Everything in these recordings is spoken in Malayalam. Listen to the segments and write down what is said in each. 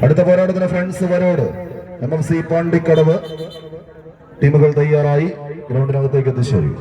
അടുത്ത പോരാട്ടത്തിന് ഫ്രണ്ട്സ് വരോട് MFC പാണ്ടിക്കടവ് ടീമുകൾ തയ്യാറായി ഗ്രൗണ്ടിനകത്തേക്ക് എത്തിച്ചേരും.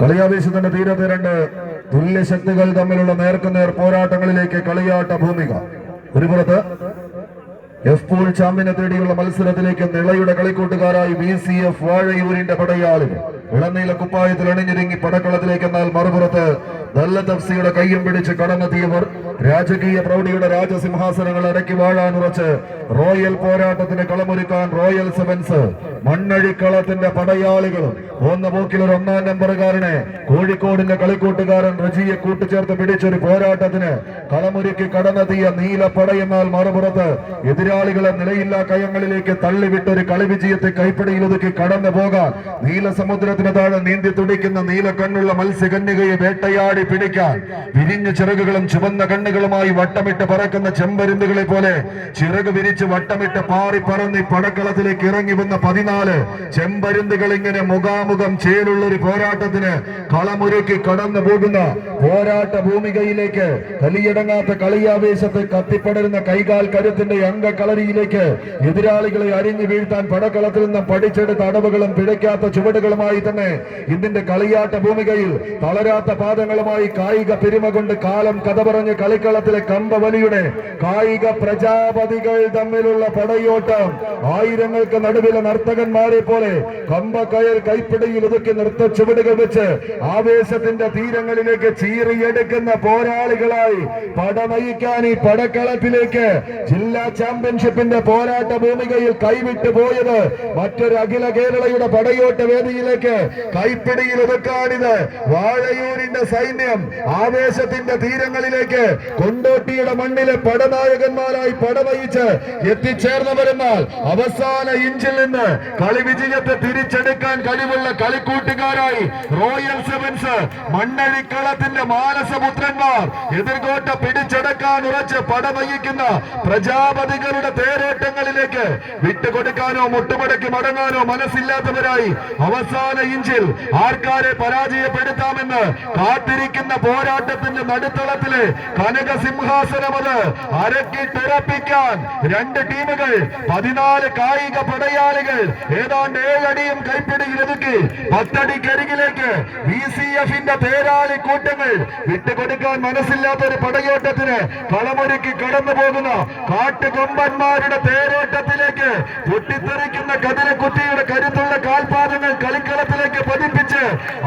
കളിയാവേശത്തിന്റെ തീരത്തെ രണ്ട് തുല്യശക്തികൾ തമ്മിലുള്ള നേർക്കുനേർ പോരാട്ടങ്ങളിലേക്ക് കളിയാട്ട ഭൂമിക. ഒരു പുറത്ത് പൂൾ ചാമ്പ്യനെ തേടിയുള്ള മത്സരത്തിലേക്ക് നിളയുടെ കളിക്കൂട്ടുകാരായി VCF വാഴയൂരിന്റെ പടയാളികൾ ഇളനീല കുപ്പായത്തിൽ അണിഞ്ഞൊരുങ്ങി പടക്കളത്തിലേക്ക്. എന്നാൽ മറുപുറത്ത് ദല്ലത്ത് കയ്യും പിടിച്ച് കടന്നെത്തിയവർ രാജകീയ പ്രൗഢിയുടെ രാജസിംഹാസനങ്ങൾ അടക്കി വാഴാനുറച്ച് റോയൽ പോരാട്ടത്തിന് കളമൊരുക്കാൻ റോയൽ സെവൻസ് മണ്ണഴിക്കളത്തിന്റെ പടയാളികളും ഒന്ന പോക്കിൽ ഒരു 1-ാം നമ്പറുകാരനെ കോഴിക്കോടിന്റെ കളിക്കൂട്ടുകാരൻ റജിയെ കൂട്ടുചേർത്ത് പിടിച്ചൊരു പോരാട്ടത്തിന് കളമൊരുക്കി കടന്നെത്തിയ നീലപ്പടയെന്നാൽ മറുപുറത്ത് എതിരാളികളെ നിലയില്ലാ കയങ്ങളിലേക്ക് തള്ളിവിട്ടൊരു കളി വിജയത്തെ കൈപ്പിടിയിൽ ഒതുക്കി കടന്നു പോകാൻ നീലസമുദ്രത്തിന് താഴെ നീന്തി തുടിക്കുന്ന നീലക്കണ്ണുള്ള മത്സ്യകന്യകയെ വേട്ടയാടി പിടിക്കാൻ വിരിഞ്ഞ ചിറകുകളും ചുവന്ന കണ്ണുകളുമായി വട്ടമിട്ട് പറക്കുന്ന ചെമ്പരുന്തുകളെ പോലെ ചിറക് വിരിച്ച് വട്ടമിട്ട് പാറി പറന്നി പടക്കളത്തിലേക്ക് ഇറങ്ങി വന്ന 14 ചെമ്പരുന്തുകൾ ഇങ്ങനെ മുഖാമുഖം ചേരുള്ള ഒരു പോരാട്ടത്തിന് കളമൊരുക്കി കടന്നു പോകുന്ന പോരാട്ട ഭൂമികയിലേക്ക് കലിയടങ്ങാത്ത കളിയാവേശത്തെ കത്തിപ്പടരുന്ന കൈകാൽ കരുത്തിന്റെ അംഗക്കളരിയിലേക്ക് എതിരാളികളെ അരിഞ്ഞു വീഴ്ത്താൻ പടക്കളത്തിൽ നിന്ന് പഠിച്ചെടുത്ത അടവുകളും പിഴയ്ക്കാത്ത ചുവടുകളുമായി തന്നെ ഇതിന്റെ കളിയാട്ട ഭൂമികയിൽ തളരാത്ത പാദങ്ങളുമായി കായിക പെരുമ കൊണ്ട് കാലം കഥ പറഞ്ഞ് കളിക്കളത്തിലെ കമ്പവലിയുടെ കായിക പ്രജാപതികൾ തമ്മിലുള്ള പടയോട്ടം. ആയിരങ്ങൾക്ക് നടുവിലെ നർത്തകന്മാരെ പോലെ കമ്പക്കയർ കൈപ്പിടിയിൽ ഒതുക്കി നൃത്ത ചുവടുകൾ വെച്ച് ആവേശത്തിന്റെ തീരങ്ങളിലേക്ക് ചീറിയെടുക്കുന്ന പോരാളികളായി പടനയിക്കാൻ ഈ പടക്കളത്തിലേക്ക് ജില്ലാ ചാമ്പ്യൻഷിപ്പിന്റെ പോരാട്ട ഭൂമികയിൽ കൈവിട്ടു പോയത് മറ്റൊരു അഖില കേരളയുടെ പടയോട്ട വേദിയിലേക്ക് കൈപ്പിടിയിൽ ഒതുക്കാണിത് വാഴയൂരിന്റെ സൈന്യം. ആവേശത്തിന്റെ തീരങ്ങളിലേക്ക് കൊണ്ടോട്ടിയുടെ മണ്ണിലെ പടനായകന്മാരായി പടനയിച്ച് എത്തിച്ചേർന്നവരെന്നാൽ അവസാന ഇഞ്ചിൽ നിന്ന് കളി വിജയത്തെ തിരിച്ചെടുക്കാൻ കഴിവുള്ള കളിക്കൂട്ടുകാരായി റോയൽ സെവൻസ് മണ്ണഴിക്കളത്തിന്റെ മാനസപുത്രന്മാർ എതിർകോട്ട പിടിച്ചെടുക്കാൻ ഉറച്ച് പടനയിക്കുന്ന പ്രജാപതികളുടെ തേരോട്ടങ്ങളിലേക്ക് വിട്ടുകൊടുക്കാനോ മുട്ടുമടക്കി മടങ്ങാനോ മനസ്സില്ലാത്തവരായി അവസാന ഇഞ്ചിൽ ആർക്കാരെ പരാജയപ്പെടുത്താമെന്ന് കാത്തിരിക്കുന്ന പോരാട്ടത്തിന്റെ നടുത്തളത്തിലെ കനകസിംഹാസനമത് അരക്കിട്ടുറപ്പിക്കാൻ രണ്ട് ടീമുകൾ 14 കായിക പടയാളികൾ ഏതാണ്ട് 7 അടിയും കൈപ്പിടിയിൽ ഒതുക്കി 10 അടിക്കരികിലേക്ക് VCFന്റെ തേരാളി കൂട്ടങ്ങൾ വിട്ടുകൊടുക്കാൻ മനസ്സില്ലാത്ത ഒരു പടയോട്ടത്തിന് കളമൊരുക്കി കടന്നു പോകുന്ന കാട്ടുകൊമ്പന്മാരുടെ തേരോട്ടത്തിലേക്ക് പൊട്ടിത്തെറിക്കുന്ന കതിരക്കുറ്റിയുടെ കരുത്തുള്ള കാൽപാദങ്ങൾ കളിക്കളത്തിലേക്ക് പതിപ്പിച്ച്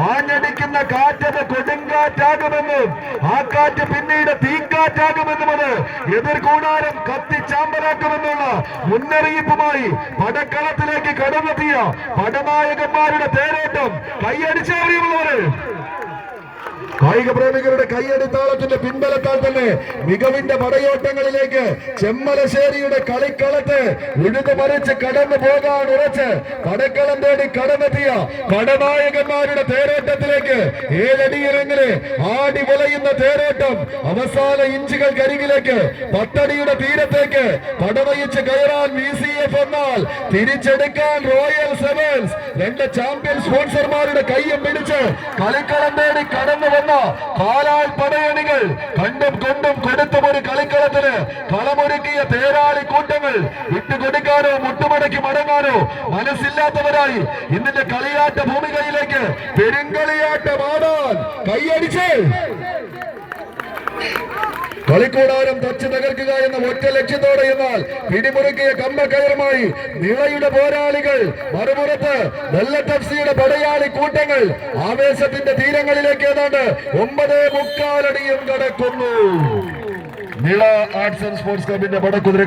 ആഞ്ഞടിക്കുന്ന കാറ്റത് കൊടുങ്കാറ്റാകുമെന്നും ആ കാറ്റ് പിന്നീട് തീക്കാറ്റാകുമെന്നും അത് എതിർകൂടാരം കത്തിച്ചാമ്പലാക്കുമെന്നുള്ള മുന്നറിയിപ്പുമായി പടക്കളത്തിലേക്ക് കടന്നെത്തിയ പടനായകന്മാരുടെ തേരോട്ടം കൈയടിച്ചറിയുള്ളവര് കായിക പ്രേമികളുടെ കൈയടിത്താളത്തിന്റെ പിൻബലത്താൽ തന്നെ മികവിന്റെ പടയോട്ടങ്ങളിലേക്ക് ചെമ്മലശ്ശേരിയുടെ കളിക്കളത്ത് ഉഴുതുമറിച്ച് കടന്നു പോകാൻ ഉറച്ച് പടക്കളം തേടി കടന്നെത്തിയ പടനായകന്മാരുടെ തേരോട്ടത്തിലേക്ക് 7 അടിയിറങ്ങില് ആടി വിളയുന്ന തേരോട്ടം അവസാന ഇഞ്ചുകൾക്കരികിലേക്ക് 10 അടിയുടെ തീരത്തേക്ക് പടവയിച്ച് കയറാൻ VCF എന്നാൽ തിരിച്ചെടുക്കാൻ റോയൽ സെവൻസ്. 2 ചാമ്പ്യൻ സ്പോൺസർമാരുടെ കയ്യും പിടിച്ച് കളിക്കളം തേടി കടന്നു വന്ന കാലാൽ പടയണികൾ കണ്ടും കൊണ്ടും കൊടുത്തും ഒരു കളിക്കളത്തിന് കളമൊരുക്കിയ തേരാളി കൂട്ടങ്ങൾ വിട്ടുകൊടുക്കാനോ മുട്ടുമടക്കി മടങ്ങാനോ മനസ്സില്ലാത്തവരായി ഇന്നിന്റെ കളിയാട്ട ഭൂമികയിലേക്ക് പെരുങ്കളിയാട്ടമാടാൻ കൈയടിച്ച് കളിക്കൂടാരം തച്ച് തകർക്കുക എന്ന ഒറ്റ ലക്ഷ്യത്തോടെ എന്നാൽ പിടിമുറുക്കിയ കമ്പക്കയറുമായി നിളയുടെ പോരാളികൾ. മറുപുറത്ത് വെല്ലറ്റ് എഫ്സിയുടെ പടയാളി കൂട്ടങ്ങൾ ആവേശത്തിന്റെ തീരങ്ങളിലേക്ക് ഏതാണ്ട് 9.25 അടിയും കടക്കുന്നു. നിള ആർട്സ് ആൻഡ് സ്പോർട്സ് ക്ലബിന്റെ പടക്കുതിര